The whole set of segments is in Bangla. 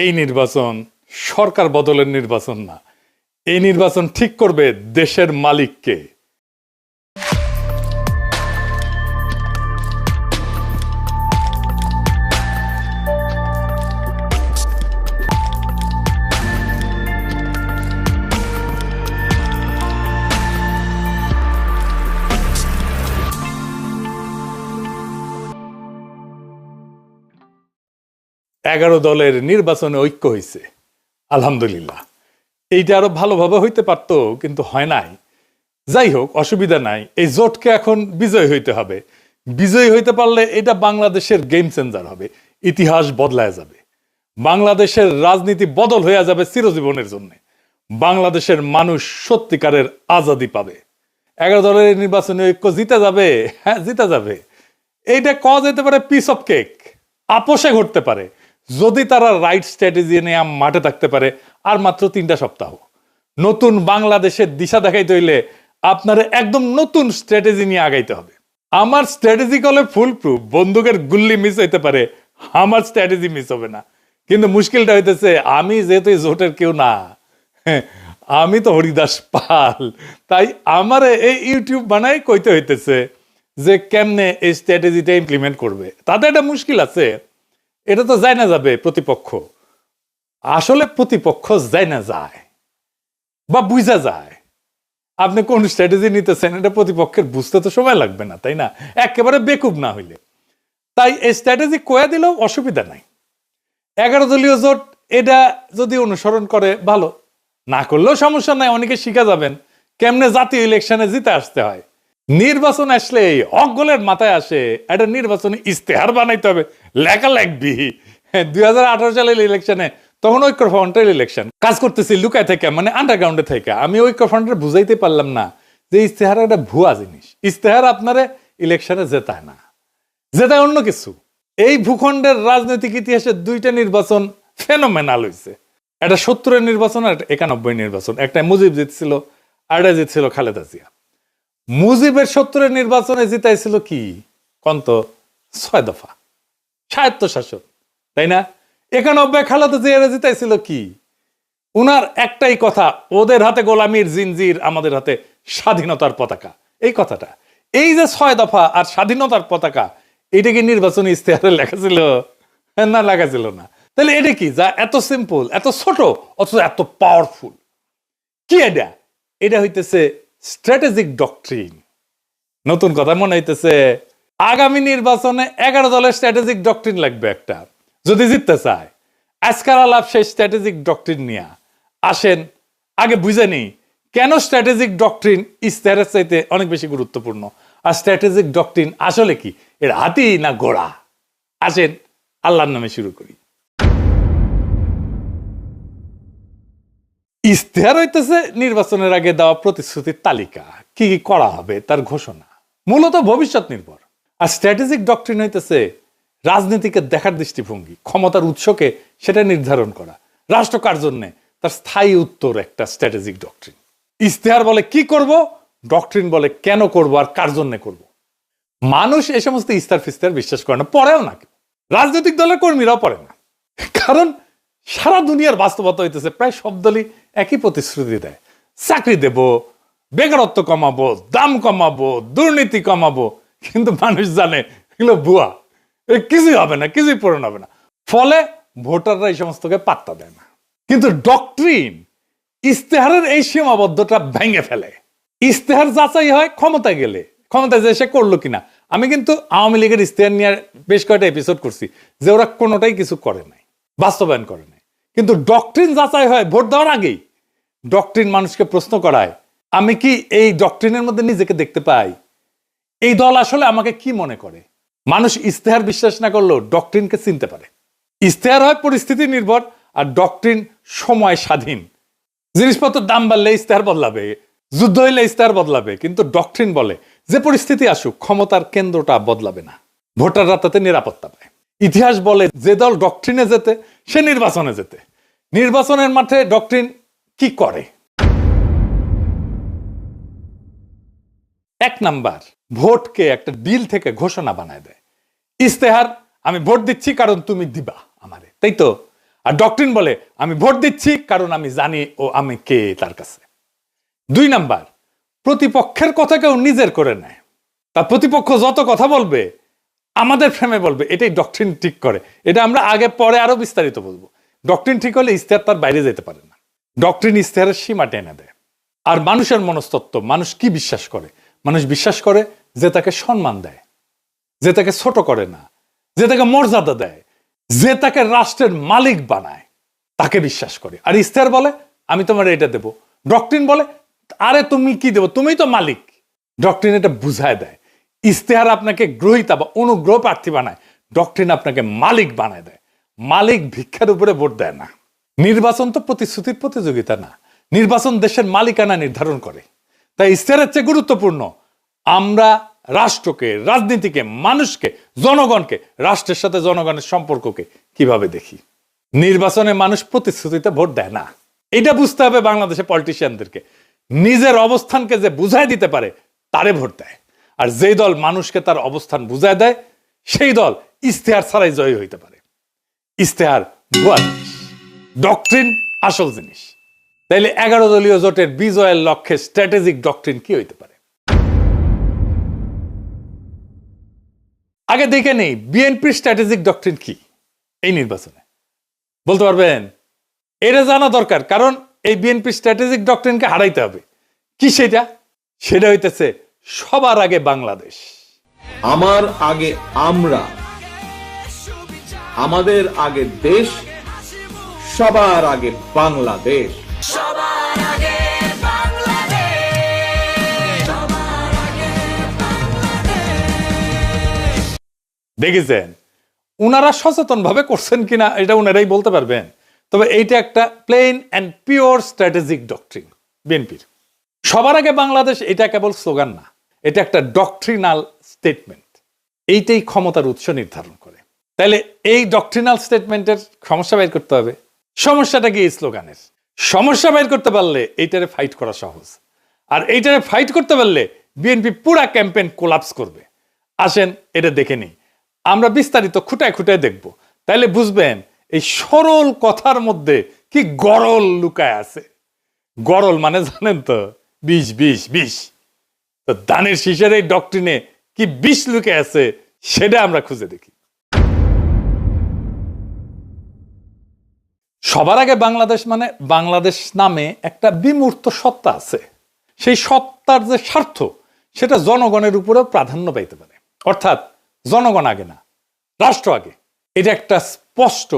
এই নির্বাচন সরকার বদলের নির্বাচন না, এই নির্বাচন ঠিক করবে দেশের মালিককে। এগারো দলের নির্বাচনে ঐক্য হয়েছে, আলহামদুলিল্লাহ। এইটা আরো ভালোভাবে হইতে পারতো, কিন্তু হয় নাই। যাই হোক, অসুবিধা নাই। এই জোটকে এখন বিজয় হইতে হবে। বিজয়ী হইতে পারলে এটা বাংলাদেশের গেম চেঞ্জার হবে, ইতিহাস বদলায় যাবে, বাংলাদেশের রাজনীতি বদল হয়ে যাবে চিরজীবনের জন্য। বাংলাদেশের মানুষ সত্যিকারের আজাদি পাবে। এগারো দলের নির্বাচনে ঐক্য জিতে যাবে, হ্যাঁ জিতে যাবে। এইটা কওয়া যেতে পারে পিস অফ কেক, আপোষে ঘটতে পারে যদি তারা রাইট স্ট্র্যাটেজি নিয়ে মাঠে থাকতে পারে। আর মাত্র 3টা সপ্তাহ। নতুন বাংলাদেশের দিশা দেখাইতে হইলে আপনার একদম নতুন স্ট্র্যাটেজি নিয়ে আগাইতে হবে। আমার স্ট্র্যাটেজি কলে ফুল প্রুফ, বন্দুকের গুল্লি মিস হইতে পারে, আমার স্ট্র্যাটেজি মিস হবে না। কিন্তু মুশকিলটা হইতেছে, আমি যেহেতু জোটের কেউ না, আমি তো হরিদাস পাল, তাই আমার এই ইউটিউব বানাই কইতে হইতেছে যে কেমনে এই স্ট্র্যাটেজিটা ইমপ্লিমেন্ট করবে। তাতে একটা মুশকিল আছে, এটা তো যায় না যাবে প্রতিপক্ষ। আসলে প্রতিপক্ষ যায় না যায় বা বুঝা যায় আপনি কোন স্ট্র্যাটেজি নিতেছেন, এটা প্রতিপক্ষের বুঝতে তো সময় লাগবে না, তাই না? একেবারে বেকুব না হইলে। তাই এই স্ট্র্যাটেজি কয়া দিলেও অসুবিধা নাই। 11 দলীয় জোট এটা যদি অনুসরণ করে ভালো, না করলেও সমস্যা নাই। অনেকে শিখা যাবেন কেমনে জাতীয় ইলেকশনে জিতে আসতে হয়। নির্বাচন আসলে অগলের মাথায় আসে একটা নির্বাচনে ইস্তেহার বানাইতে হবে, লেখা লাগবি। 2018 সালের ইলেকশনে তখন ঐক্যফ্রন্টের ইলেকশন কাজ করতেছি লুকায় থেকে, মানে আন্ডারগ্রাউন্ডে থেকে। আমি ঐক্যফ্রন্টের বুঝাইতে পারলাম না যে ইস্তেহার একটা ভুয়া জিনিস। ইস্তেহার আপনারে ইলেকশনে জেতায় না, জেতায় অন্য কিছু। এই ভূখণ্ডের রাজনৈতিক ইতিহাসে 2টা নির্বাচন ফেনোমেনাল হয়েছে। একটা 70-এর নির্বাচন আর 91 নির্বাচন। একটা মুজিব জিতছিল, আর একটা জিতছিল খালেদা জিয়া। মুজিবের 70-এর নির্বাচনে জিতাইছিল কি কন্ত 6 দফা স্বায়ত্তশাসন, তাই না? 91 খালেদা জিয়া জিতাইছিল কি? উনার একটাই কথা, ওদের হাতে গোলামির জিনজির, আমাদের হাতে স্বাধীনতার পতাকা। এই কথাটা, এই যে 6 দফা আর স্বাধীনতার পতাকা, এটা কি নির্বাচনী ইস্তেহারে লেখা ছিল? না, লেখা ছিল না। তাহলে এটা কি যা এত সিম্পল, এত ছোট, অথচ এত পাওয়ারফুল? কি এটা? এটা হইতেছে স্ট্র্যাটেজিক ডক্ট্রিন। নতুন কথা মনে হইতেছে, আগামী নির্বাচনে 11 দলের স্ট্র্যাটেজিক ডক্ট্রিন লাগবে একটা, যদি জিততে চায়। আজকাল আলাপ সেই স্ট্র্যাটেজিক ডক্ট্রিন নিয়ে আসেন। আগে বুঝে নেই কেন স্ট্র্যাটেজিক ডক্ট্রিন ইস্তেহারের চাইতে অনেক বেশি গুরুত্বপূর্ণ। আর স্ট্র্যাটেজিক ডক্ট্রিন আসলে কি, এর হাতি না ঘোড়া? আসেন আল্লাহর নামে শুরু করি। ইস্তেহার হইতেছে নির্বাচনের আগে দেওয়া প্রতিশ্রুতির তালিকা, কি কি করা হবে তার ঘোষণা, মূলত ভবিষ্যৎ নির্ভর। আর স্ট্র্যাটেজিক ডক্ট্রিন হইতেছে রাজনীতিকে দেখার দৃষ্টিভঙ্গি, ক্ষমতার উৎসকে সেটা নির্ধারণ করা, রাষ্ট্র কার জন্য, তার স্থায়ী উত্তর একটা স্ট্র্যাটেজিক ডক্ট্রিন। ইস্তেহার বলে কি করব, ডক্ট্রিন বলে কেন করব আর কার জন্য করব। মানুষ এই সমস্ত ইস্তার ফিস্তার বিশ্বাস করে না, পড়েও না। রাজনৈতিক দলের কর্মীরাও পড়ে না, কারণ সারা দুনিয়ার বাস্তবতা হইতেছে প্রায় সব দলই একই প্রতিশ্রুতি দেয়। চাকরি দেব, বেকারত্ব কমাবো, দাম কমাবো, দুর্নীতি কমাবো, কিন্তু মানুষ জানে এগুলো ভুয়া, কিছুই হবে না, কিছুই পূরণ হবে না। ফলে ভোটাররা এই সমস্তকে পাত্তা দেয় না। কিন্তু ডক্ট্রিন ইস্তেহারের এই সীমাবদ্ধতা ভেঙে ফেলে। ইস্তেহার যাচাই হয় ক্ষমতায় গেলে, ক্ষমতায় যে সে করলো কিনা। আমি কিন্তু আওয়ামী লীগের ইস্তেহার নিয়ে বেশ কয়েকটা এপিসোড করছি যে ওরা কোনোটাই কিছু করে নাই, বাস্তবায়ন করে নাই। কিন্তু ডক্ট্রিন যাচাই হয় ভোট দেওয়ার আগেই। ডক্ট্রিন মানুষকে প্রশ্ন করায়, আমি কি এই ডক্ট্রিনের মধ্যে নিজেকে দেখতে পাই? এই দল আসলে আমাকে কি মনে করে? মানুষ ইস্তেহার বিশ্বাস না করলেও ডক্ট্রিনকে চিনতে পারে। ইস্তেহার হয় পরিস্থিতি নির্ভর, আর ডক্ট্রিন সময় স্বাধীন। জিনিসপত্র দাম বাড়লে ইস্তেহার বদলাবে, যুদ্ধ হইলে ইস্তেহার বদলাবে, কিন্তু ডক্ট্রিন বলে যে পরিস্থিতি আসুক ক্ষমতার কেন্দ্রটা বদলাবে না, ভোটাররা তাতে নিরাপত্তা পায়। ইতিহাস বলে যে দল ডক্ট্রিনে যেতে সে নির্বাচনে যেতে। নির্বাচনের মাঠে ডক্ট্রিন কি করে? 1 নাম্বার, ভোটকে একটা ডিল থেকে ঘোষণা বানায় দেয়। ইস্তেহার, আমি ভোট দিচ্ছি কারণ তুমি দিবা আমারে, তাই তো? আর ডক্ট্রিন বলে আমি ভোট দিচ্ছি কারণ আমি জানি ও আমি কে তার কাছে। 2 নাম্বার, প্রতিপক্ষের কথা কেউ নিজের করে নেয়। তার প্রতিপক্ষ যত কথা বলবে আমাদের ফ্রেমে বলবে, এটাই ডক্ট্রিন ঠিক করে। এটা আমরা আগে পরে আরো বিস্তারিত বলবো। ডক্ট্রিন ঠিক হলে ইশতেহার তার বাইরে যেতে পারে না। ডক্ট্রিন ইশতেহারের সীমা টেনে দেয়। আর মানুষের মনস্তত্ত্ব, মানুষ কি বিশ্বাস করে? মানুষ বিশ্বাস করে যে তাকে সম্মান দেয়, যে তাকে ছোট করে না, যে তাকে মর্যাদা দেয়, যে তাকে রাষ্ট্রের মালিক বানায়, তাকে বিশ্বাস করে। আর ইশতেহার বলে আমি তোমার এটা দেব। ডক্ট্রিন বলে আরে তুমি কি দেবো, তুমি তো মালিক। ডক্ট্রিন এটা বুঝায় দেয়। ইশতেহার আপনাকে গ্রহীতা বা অনুগ্রহ প্রার্থী বানায়, ডক্ট্রিন আপনাকে মালিক বানায় দেয়। মালিক ভিক্ষার উপরে ভোট দেয় না। নির্বাচন তো প্রতিশ্রুতির প্রতিযোগিতা না, নির্বাচন দেশের মালিকানা নির্ধারণ করে। তাই ইশতেহারের চেয়ে গুরুত্বপূর্ণ আমরা রাষ্ট্রকে, রাজনীতিকে, মানুষকে, জনগণকে, রাষ্ট্রের সাথে জনগণের সম্পর্ককে কিভাবে দেখি। নির্বাচনে মানুষ প্রতিশ্রুতিতে ভোট দেয় না, এটা বুঝতে হবে বাংলাদেশের পলিটিশিয়ানদেরকে। নিজের অবস্থানকে যে বুঝাই দিতে পারে তারে ভোট দেয়। আর যেই দল মানুষকে তার অবস্থান বুঝায় দেয় সেই দল ইশতেহার ছাড়াই জয়ী হইতে পারে। ইশতেহার ভুয়া জিনিস, ডক্ট্রিন আসল জিনিস। তাইলে 11 দলীয় জোটের বিজয়ের লক্ষ্যে স্ট্র্যাটেজিক ডক্ট্রিন কি হইতে পারে? আগে দেখে নেই বিএনপির স্ট্র্যাটেজিক ডক্ট্রিন কি এই নির্বাচনে, বলতে পারবেন? এটা জানা দরকার, কারণ এই বিএনপির স্ট্র্যাটেজিক ডক্ট্রিনকে হারাইতে হবে। কি সেটা? সেটা হইতেছে সবার আগে বাংলাদেশ। আমার আগে আমরা, আমাদের আগে দেশ, সবার আগে বাংলাদেশ। সবার আগে বাংলাদেশ, সবার আগে বাংলাদেশ। দেখেছেন উনারা সচেতন ভাবে করছেন কিনা এটা উনারাই বলতে পারবেন। তবে এইটা একটা plain and pure strategic doctrine বিএনপির। সবার আগে বাংলাদেশ এটা কেবল স্লোগান না, এটা একটা ডক্ট্রিনাল স্টেটমেন্ট। এইটাই ক্ষমতার উৎস নির্ধারণ করে। তাহলে এই ডক্ট্রিনাল স্টেটমেন্টের সমস্যা বের করতে হবে। সমস্যাটা কি? এই স্লোগানের সমস্যা বের করতে পারলে এইটারে ফাইট করা সহজ। আর এইটারে ফাইট করতে পারলে বিএনপি পুরা ক্যাম্পেইন কোলাপস করবে। আসেন এটা দেখে নিই, আমরা বিস্তারিত খুঁটায় খুঁটায় দেখব। তাইলে বুঝবেন এই সরল কথার মধ্যে কি গরল লুকায় আছে। গরল মানে জানেন তো, বিষ বিষ বিষ। তো দানের শীষের এই ডক্ট্রিনে কি বিষ লুকে আছে সেটা আমরা খুঁজে দেখি। সবার আগে বাংলাদেশ মানে বাংলাদেশ নামে একটা বিমূর্ত সত্তা আছে। সেই সত্তার যে স্বার্থ সেটা জনগণের উপরেও প্রাধান্য পাইতে পারে। অর্থাৎ জনগণ আগে না, রাষ্ট্র আগে। এটা একটা স্পষ্ট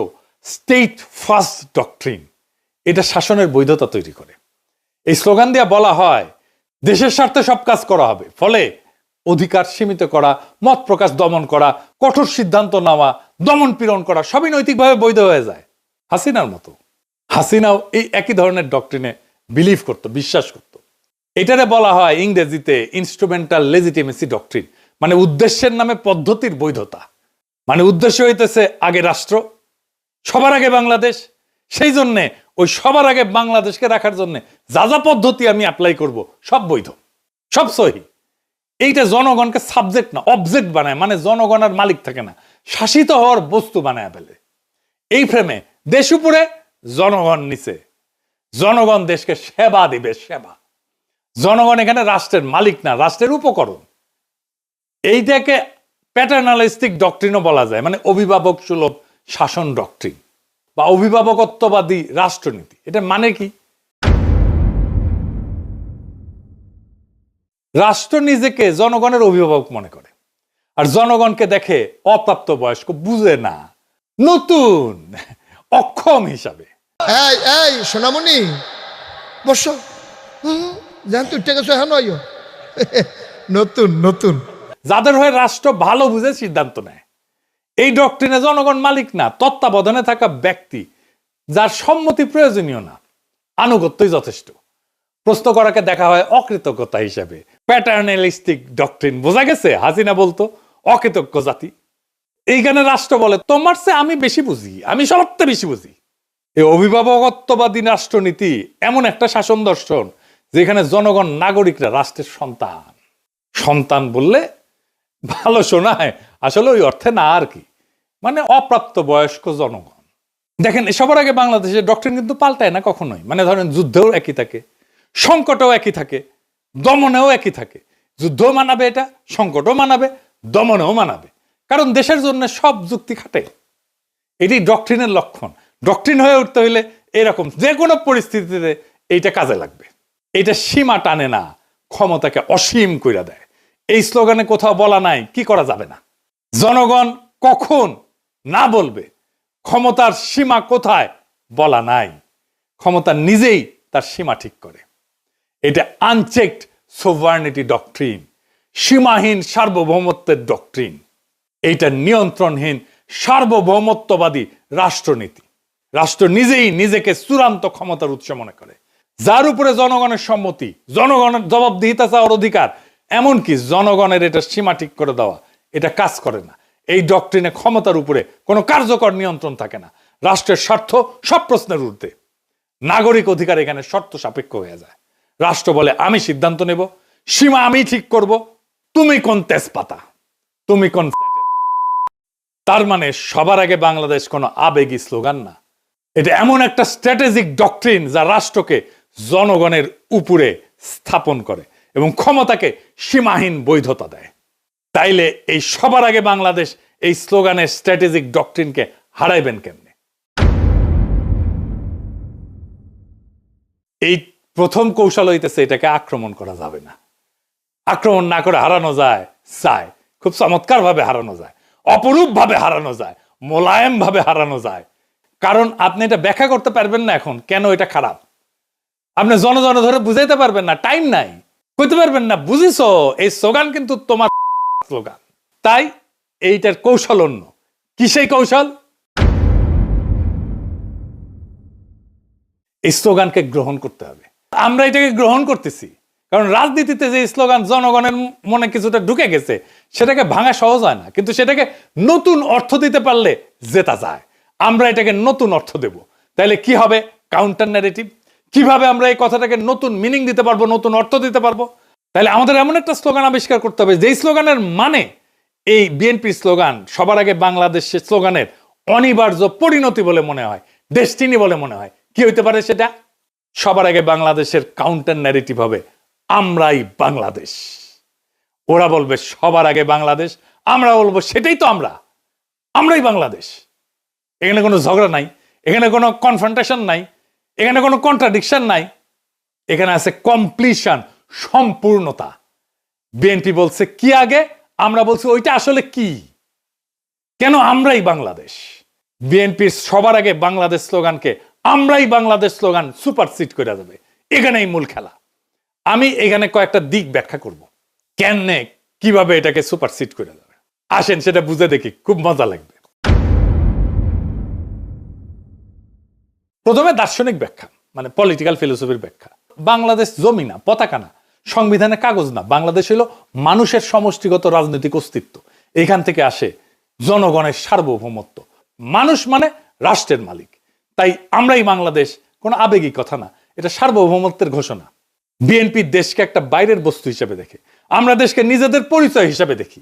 স্টেট ফার্স্ট ডক্ট্রিন। এটা শাসনের বৈধতা তৈরি করে। এই স্লোগান দিয়ে বলা হয় দেশের স্বার্থে সব কাজ করা হবে, ফলে অধিকার সীমিত করা, মত প্রকাশ দমন করা, কঠোর সিদ্ধান্ত নেওয়া, দমন পীড়ন করা সবই নৈতিকভাবে বৈধ হয়ে যায়। হাসিনার মতো। হাসিনাও এই একই ধরনের ডক্ট্রিনে বিলিভ করত, বিশ্বাস করত। এটারে বলা হয় ইংরেজিতে ইনস্ট্রুমেন্টাল লেজিটিমেসি ডক্ট্রিন, মানে উদ্দেশ্যের নামে পদ্ধতির বৈধতা। মানে উদ্দেশ্য হইতেছে আগে রাষ্ট্র, সবার আগে বাংলাদেশ। সেই জন্যে ওই সবার আগে বাংলাদেশকে রাখার জন্য যা যা পদ্ধতি আমি অ্যাপ্লাই করব সব বৈধ, সব সহি। এইটা জনগণকে সাবজেক্ট না অবজেক্ট বানায়, মানে জনগণ আর মালিক থাকে না, শাসিত হওয়ার বস্তু বানায় ফেলে। এই ফ্রেমে দেশ উপরে, জনগণ নিচে। জনগণ দেশকে সেবা দিবে, সেবা। জনগণ এখানে রাষ্ট্রের মালিক না, রাষ্ট্রের উপকরণ। এইটাকে প্যাটার্নালিস্টিক ডক্ট্রিনও বলা যায়, মানে অভিভাবক সুলভ শাসন ডক্ট্রিন বা অভিভাবকত্ববাদী রাষ্ট্রনীতি। এটা মানে কি? রাষ্ট্র নিজেকে জনগণের অভিভাবক মনে করে, আর জনগণকে দেখে অপ্রাপ্ত বয়স্ক, বুঝে না, নতুন, অক্ষম হিসাবে। এই এই সোনামণি বসো, জান তুই টেকে হ্যাঁ নয় নতুন নতুন। যাদের হয়ে রাষ্ট্র ভালো বুঝে সিদ্ধান্ত নেয়। এই ডক্ট্রিনে জনগণ মালিক না, তত্ত্বাবধানে থাকা ব্যক্তি, যার সম্মতি প্রয়োজনীয় না, আনুগত্যই যথেষ্ট। প্রশ্ন করাকে দেখা হয় অকৃতজ্ঞতা হিসাবে। Paternalistic doctrine. বোঝা গেছে হাসিনা বলতো অকৃতজ্ঞ জাতি। এইখানে রাষ্ট্র বলে তোমার চেয়ে আমি বেশি বুঝি, আমি সবচেয়ে বেশি বুঝি। এই অভিভাবকত্ববাদী রাষ্ট্রনীতি এমন একটা শাসন দর্শন যেখানে জনগণ নাগরিকরা রাষ্ট্রের সন্তান। সন্তান বললে ভালো শোনায়, আসলে ওই অর্থে না আর কি, মানে অপ্রাপ্ত বয়স্ক জনগণ। দেখেন সবার আগে বাংলাদেশের ডক্টরিন কিন্তু পাল্টায় না কখনোই। মানে ধরেন যুদ্ধেও একই থাকে, সংকটেও একই থাকে, দমনেও একই থাকে। যুদ্ধও মানাবে, এটা সংকটও মানাবে, দমনেও মানাবে, কারণ দেশের জন্য সব যুক্তি খাটে। এটি ডক্টরিনের লক্ষণ। ডক্টরিন হয়ে উঠতে হইলে এরকম যে কোনো পরিস্থিতিতে এইটা কাজে লাগবে। এটা সীমা টানে না, ক্ষমতাকে অসীম কইরা দেয়। এই স্লোগানে কোথাও বলা নাই কি করা যাবে না, জনগণ কখন না বলবে, ক্ষমতার সীমা কোথায় বলা নাই। ক্ষমতা নিজেই তার সীমা ঠিক করে। এটা আনচেকড সোভার্নিটি ডক্ট্রিন, সীমাহীন সার্বভৌমত্বের ডক্ট্রিন। এইটা নিয়ন্ত্রণহীন সার্বভৌমত্ববাদী রাষ্ট্রনীতি। রাষ্ট্র নিজেই নিজেকে চূড়ান্ত ক্ষমতার উৎস মনে করে, যার উপরে জনগণের সম্মতি, জনগণের জবাবদিহিতা চাওয়ার অধিকার, এমনকি জনগণের এটা সীমা ঠিক করে দেওয়া, এটা কাজ করে না। এই ডক্ট্রিনে ক্ষমতার উপরে কোনো কার্যকর নিয়ন্ত্রণ থাকে না। রাষ্ট্রের স্বার্থ সব প্রশ্নের ঊর্ধ্বে। নাগরিক অধিকার এখানে শর্ত সাপেক্ষ হয়ে যায়। রাষ্ট্র বলে আমি সিদ্ধান্ত নেব, সীমা আমি ঠিক করব, তুমি কোন তেজপাতা, তুমি কোন। তার মানে সবার আগে বাংলাদেশ কোনো আবেগী স্লোগান না, এটা এমন একটা স্ট্র্যাটেজিক ডক্ট্রিন যা রাষ্ট্রকে জনগণের উপরে স্থাপন করে এবং ক্ষমতাকে সীমাহীন বৈধতা দেয়। তাইলে এই সবার আগে বাংলাদেশ এই স্লোগানের স্ট্র্যাটেজিক ডক্ট্রিনকে হারাইবেন কেমনে? এই প্রথম কৌশল হইতেছে এটাকে আক্রমণ করা যাবে না। আক্রমণ না করে হারানো যায়, খুব চমৎকার ভাবে হারানো যায়, অপরূপ ভাবে হারানো যায়, মোলায়েম ভাবে হারানো যায়। কারণ আপনি এটা ব্যাখ্যা করতে পারবেন না এখন কেন এটা খারাপ। আপনি জন ধরে বুঝাইতে পারবেন না, টাইম নাই, কইতে পারবেন না বুঝিস এই স্লোগান কিন্তু তোমার স্লোগান। তাই এইটার কৌশল অন্য। কি সেই কৌশল? এই স্লোগানকে গ্রহণ করতে হবে। আমরা এটাকে গ্রহণ করতেছি কারণ রাজনীতিতে যে স্লোগান জনগণের মনে কিছুটা ঢুকে গেছে, সেটাকে ভাঙা সহজ হয় না, কিন্তু সেটাকে নতুন অর্থ দিতে পারলে জেতা যায়। আমরা এটাকে নতুন অর্থ দেব। তাহলে কি হবে? Counter narrative. কিভাবে আমরা এই কথাটাকে নতুন মিনিং দিতে পারবো, নতুন অর্থ দিতে পারবো? তাহলে আমাদের এমন একটা স্লোগান আবিষ্কার করতে হবে যেই স্লোগানের মানে এই বিএনপির স্লোগান সবার আগে বাংলাদেশের স্লোগানের অনিবার্য পরিণতি বলে মনে হয়, ডেস্টিনি বলে মনে হয়। কি হইতে পারে সেটা? সবার আগে বাংলাদেশের কাউন্টার ন্যারেটিভ হবে আমরাই বাংলাদেশ। ওরা বলবে সবার আগে বাংলাদেশ, আমরা বলবো সেটাই তো আমরাই বাংলাদেশ। এখানে কোনো ঝগড়া নাই, এখানে কোনো কনফ্রন্টেশন নাই, এখানে কোনো কন্ট্রাডিকশন নাই, এখানে আছে কমপ্লিশন, সম্পূর্ণতা। বিএনপি বলছে কি আগে, আমরা বলছি ওইটা আসলে কি, কেন আমরাই বাংলাদেশ। বিএনপির সবার আগে বাংলাদেশ স্লোগানকে আমরাই বাংলাদেশ স্লোগান সুপারসিড করে যাবে। এখানেই মূল খেলা। আমি এখানে কয়েকটা দিক ব্যাখ্যা করব কেন, কিভাবে এটাকে সুপারসিড করে যাবে। আসেন সেটা বুঝে দেখি, খুব মজা লাগবে। প্রথমে দার্শনিক ব্যাখ্যা, মানে পলিটিক্যাল ফিলোসফির ব্যাখ্যা। বাংলাদেশ জমি না, পতাকা না, সংবিধানের কাগজ না। বাংলাদেশ হলো মানুষের সমষ্টিগত রাজনৈতিক অস্তিত্ব। এখান থেকে আসে জনগণের সার্বভৌমত্ব। মানুষ মানে রাষ্ট্রের মালিক। তাই আমরাই বাংলাদেশ কোনো আবেগী কথা না, এটা সার্বভৌমত্বের ঘোষণা। বিএনপি দেশকে একটা বাইরের বস্তু হিসেবে দেখে, আমরা দেশকে নিজেদের পরিচয় হিসেবে দেখি।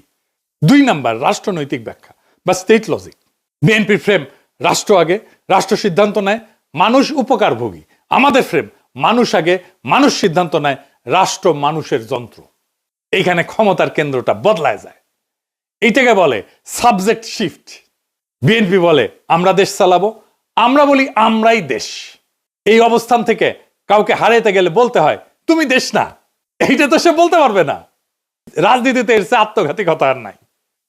2 নাম্বার, রাষ্ট্রনৈতিক ব্যাখ্যা বা স্টেট লজিক। বিএনপির ফ্রেম রাষ্ট্র আগে, রাষ্ট্র সিদ্ধান্ত নেয়, মানুষ উপকারভোগী। আমাদের ফ্রেম মানুষ আগে, মানুষ সিদ্ধান্ত নেয়, রাষ্ট্র মানুষের যন্ত্র। এইখানে ক্ষমতার কেন্দ্রটা বদলায় যায়। এইটাকে বলে সাবজেক্ট শিফট। বিএনপি বলে আমরা দেশ চালাবো, আমরা বলি আমরাই দেশ। এই অবস্থান থেকে কাউকে হারাইতে গেলে বলতে হয় তুমি দেশ না। এইটা তো সে বলতে পারবে না। রাজনীতিতে এর চেয়ে আত্মঘাতী কথা আর নাই।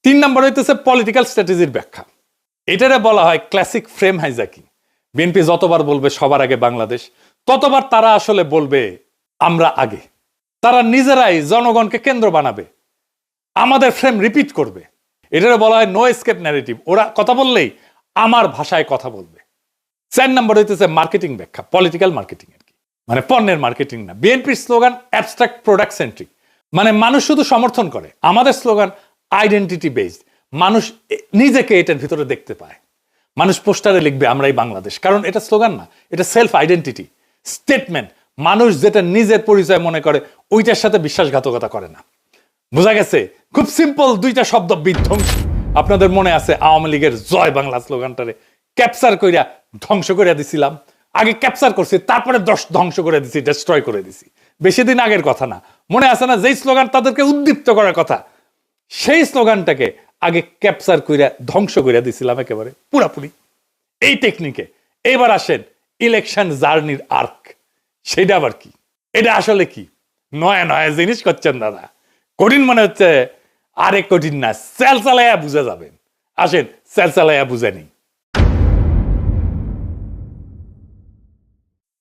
3 নম্বর হইতেছে পলিটিক্যাল স্ট্র্যাটেজির ব্যাখ্যা। এটারে বলা হয় ক্লাসিক ফ্রেম হাইজ্যাকিং। বিএনপি যতবার বলবে সবার আগে বাংলাদেশ, ততবার তারা আসলে বলবে আমরা আগে। তারা নিজেরাই জনগণকে কেন্দ্র বানাবে, আমাদের ফ্রেম রিপিট করবে। এটারে বলা হয় নো এসকেপ ন্যারেটিভ। ওরা কথা বললেই আমার ভাষায় কথা বলবে। 4 নম্বর হইতেছে মার্কেটিং ব্যাখ্যা, পলিটিক্যাল মার্কেটিং আর কি, মানে পণ্যের মার্কেটিং না। বিএনপির স্লোগান অ্যাবস্ট্রাক্ট প্রোডাক্ট সেন্ট্রিক, মানে মানুষ শুধু সমর্থন করে। আমাদের স্লোগান আইডেন্টিটি বেসড, মানুষ নিজেকে এটার ভিতরে দেখতে পায়। মানুষ পোস্টারে লিখবে আমরাই বাংলাদেশ, কারণ এটা স্লোগান না, এটা সেলফ আইডেন্টিটি স্টেটমেন্ট। মানুষ যেটা নিজের পরিচয় মনে করে ওইটার সাথে বিশ্বাসঘাতকতা করে না। বোঝা গেছে? খুব সিম্পল 2টা শব্দ, বিধ্বংসী। আপনাদের মনে আছে আওয়ামী লীগের জয় বাংলা স্লোগানটারে ক্যাপচার কইরা ধ্বংস করে দিছিলাম। আগে ক্যাপচার করছি, তারপরে ধ্বংস করে দিছি, ডেস্ট্রয় করে দিছি। বেশি দিন আগের কথা না, মনে আছে না যেই স্লোগান তাদেরকে উদ্দীপ্ত করার কথা, সেই স্লোগানটাকে আগে ক্যাপচার কইরা ধ্বংস করে দিছিলাম একেবারে পুরাপুরি। এই টেকনিকে এবার আসেন ইলেকশন জার্নির আর্ক। সেটা আবার কি? এটা আসলে কি? নয়া নয়া জিনিস করছেন দাদা, কঠিন মনে হচ্ছে। আরে কঠিন না, সেল চালাইয়া বুঝে যাবেন। আসেন সেল চালাইয়া বুঝে নিই।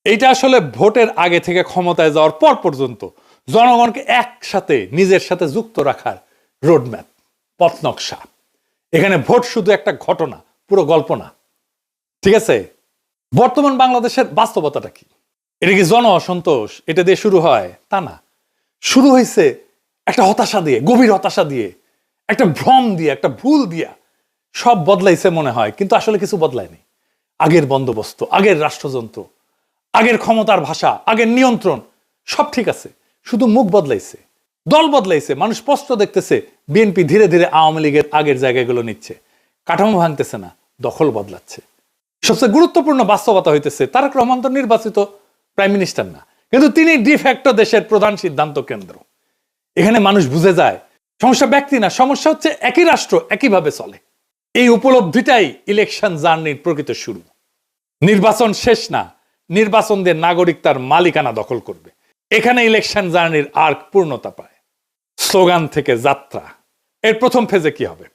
এইটা আসলে ভোটের আগে থেকে ক্ষমতায় যাওয়ার পর পর্যন্ত জনগণকে একসাথে নিজের সাথে যুক্ত রাখার রোডম্যাপ, পথ নকশা। এখানে ভোট শুধু একটা ঘটনা, পুরো গল্প না। ঠিক আছে? বর্তমান বাংলাদেশের বাস্তবতাটা কি? এটা কি জন অসন্তোষ এটা দিয়ে শুরু হয়? তা না, শুরু হয়েছে একটা হতাশা দিয়ে, গভীর হতাশা দিয়ে, একটা ভ্রম দিয়ে, একটা ভুল দিয়া। সব বদলাইছে মনে হয়, কিন্তু আসলে কিছু বদলায়নি। আগের বন্দোবস্ত, আগের রাষ্ট্রযন্ত্র, আগের ক্ষমতার ভাষা, আগের নিয়ন্ত্রণ সব ঠিক আছে, শুধু মুখ বদলাইছে, দল বদলাইছে। মানুষ স্পষ্ট দেখতেছে বিএনপি ধীরে ধীরে আওয়ামী লীগের আগের জায়গাগুলো নিচ্ছে, কাঠামো ভাঙতেছে না, দখল বদলাচ্ছে। সবচেয়ে গুরুত্বপূর্ণ বাস্তবতা হইতেছে তারেক রহমান তো নির্বাচিত প্রাইম মিনিস্টার না, কিন্তু তিনি ডিফ্যাক্টো দেশের প্রধান সিদ্ধান্ত কেন্দ্র। এখানে মানুষ বুঝে যায় সমস্যা ব্যক্তি না, সমস্যা হচ্ছে একই রাষ্ট্র একইভাবে চলে। এই উপলব্ধিটাই ইলেকশন জার্নির প্রকৃত শুরু। নির্বাচন শেষ না, নির্বাচন দিয়ে নাগরিক তার মালিকানা দখল করবে। এখানে ইলেকশন জার্নির আর্ক পূর্ণতা পায়। স্লোগান থেকে যাত্রা। এর প্রথম ফেজে কি হবে?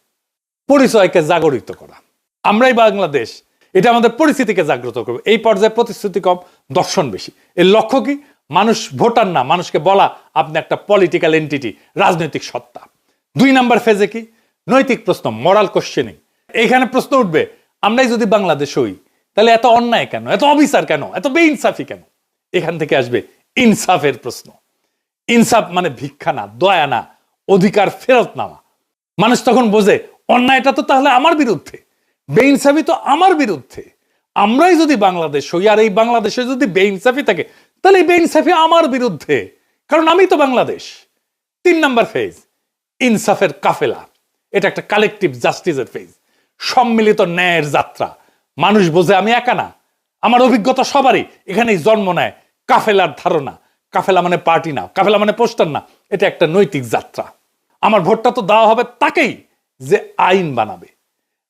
পরিচয়কে জাগরিত করা। আমরাই বাংলাদেশ, এটা আমাদের পরিস্থিতিকে জাগ্রত করবে। এই পর্যায়ে প্রতিশ্রুতি কম, দর্শন বেশি। এর লক্ষ্য কি? মানুষ ভোটার না, মানুষকে বলা আপনি একটা পলিটিক্যাল এন্টিটি, রাজনৈতিক সত্তা। 2 নাম্বার ফেজে কি? নৈতিক প্রশ্ন, মরাল কোশ্চেনিং। এইখানে প্রশ্ন উঠবে, আমরাই যদি বাংলাদেশ হই তাহলে এত অন্যায় কেন, এত অবিচার কেন, এত বেইনসাফি কেন? এখান থেকে আসবে ইনসাফের প্রশ্ন। ইনসাফ মানে ভিক্ষা না, দয়া না, অধিকার ফেরত নেওয়া। মানুষ তখন বোঝে অন্যায়টা তো তাহলে আমার বিরুদ্ধে, বেইনসাফি তো আমার বিরুদ্ধে। আমরাই যদি বাংলাদেশ হই আর এই বাংলাদেশে যদি বেইনসাফি থাকে তাহলে এই বেইনসাফি আমার বিরুদ্ধে, কারণ আমি তো বাংলাদেশ। 3 নাম্বার ফেজ, ইনসাফের কাফেলা। এটা একটা কালেকটিভ জাস্টিসের ফেজ, সম্মিলিত ন্যায়ের যাত্রা। মানুষ বোঝে আমি একা না, আমার অভিজ্ঞতা সবারই। এখানেই জন্ম নেয় কাফেলার ধারণা। কাফেলা মানে পার্টি না, কাফেলা মানে পোস্টার না, এটা একটা নৈতিক যাত্রা। আমার ভোটটা তো দেওয়া হবে তাকেই যে আইন বানাবে,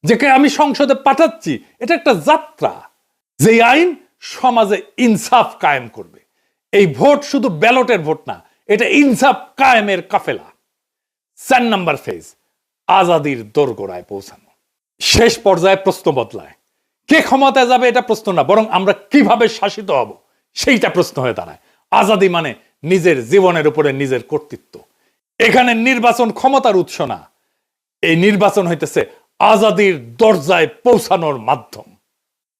যাকে আমি সংসদে পাঠাচ্ছি। এটা একটা যাত্রা, যে আইন সমাজে ইনসাফ কায়েম করবে। এই ভোট শুধু ব্যালটের ভোট না, এটা ইনসাফ কায়েমের কাফেলা। 4 নাম্বার ফেজ, আজাদির দোরগোড়ায় পৌঁছানো। শেষ পর্যায়ে প্রশ্ন বদলায়। কে ক্ষমতায় যাবে এটা প্রশ্ন না, বরং আমরা কিভাবে শাসিত হব সেইটা প্রশ্ন হয়ে দাঁড়ায়। আজাদি মানে নিজের জীবনের উপরে নিজের কর্তৃত্ব। এখানে নির্বাচন ক্ষমতার উৎস না, এই নির্বাচন হইতেছে আজাদির দরজায় পৌঁছানোর মাধ্যম।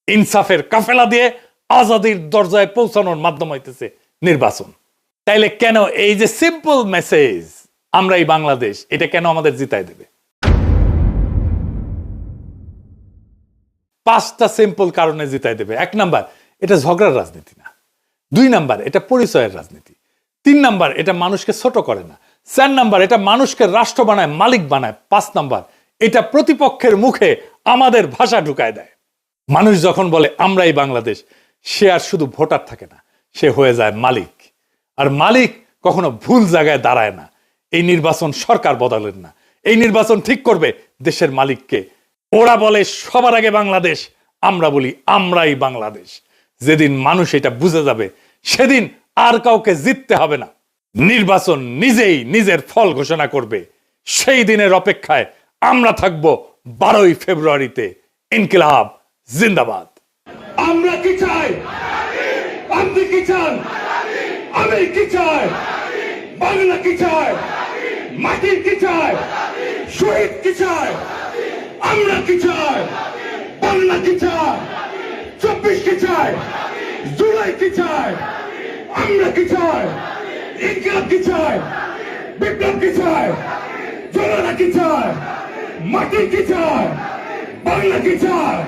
ইনসাফের কাফেলা দিয়ে আজাদির দরজায় পৌঁছানোর মাধ্যম হইতেছে নির্বাচন। তাইলে কেন এই যে সিম্পল মেসেজ আমরা এই বাংলাদেশ, এটা কেন আমাদের জিতায় দেবে? 5টা সিম্পল কারণে জিতায় দেবে। 1 নাম্বার, এটা ঝগড়ার রাজনীতি না। 2 নাম্বার, এটা পরিচয়ের রাজনীতি। 3 নাম্বার, এটা মানুষকে ছোট করে না। 4 নাম্বার, এটা মানুষকে রাষ্ট্র বানায়, মালিক বানায়। 5 নাম্বার, এটা প্রতিপক্ষের মুখে আমাদের ভাষা ঢুকায় দেয়। মানুষ যখন বলে আমরাই বাংলাদেশ, সে আর শুধু ভোটার থাকে না, সে হয়ে যায় মালিক। আর মালিক কখনো ভুল জায়গায় দাঁড়ায় না। এই নির্বাচন সরকার বদলেন না, এই নির্বাচন ঠিক করবে দেশের মালিককে। ওরা বলে সবার আগে বাংলাদেশ, আমরা বলি আমরাই বাংলাদেশ। যেদিন মানুষ এটা বুঝে যাবে সেদিন আর কাউকে জিততে হবে না। নির্বাচন নিজেই নিজের ফল ঘোষণা করবে। সেই দিনের অপেক্ষায় আমরা থাকব 12ই ফেব্রুয়ারিতে। ইনকিলাব জিন্দাবাদ। আমরা কি চাই? আপনি কি চান? আমি কি চাই? বাংলা কি চায়? মাটির কি চায়? শহীদ কি চায়? আমরা কি চাই? বাংলা কি চায়? 24 কি চায়? জুলাই কি চায়? আমরা কি চাই? ইনকিলাব কি চায়? বিপ্লব কি চায়? জনতা কি চায়? মাটি কি চায়? বাংলা কি চায়?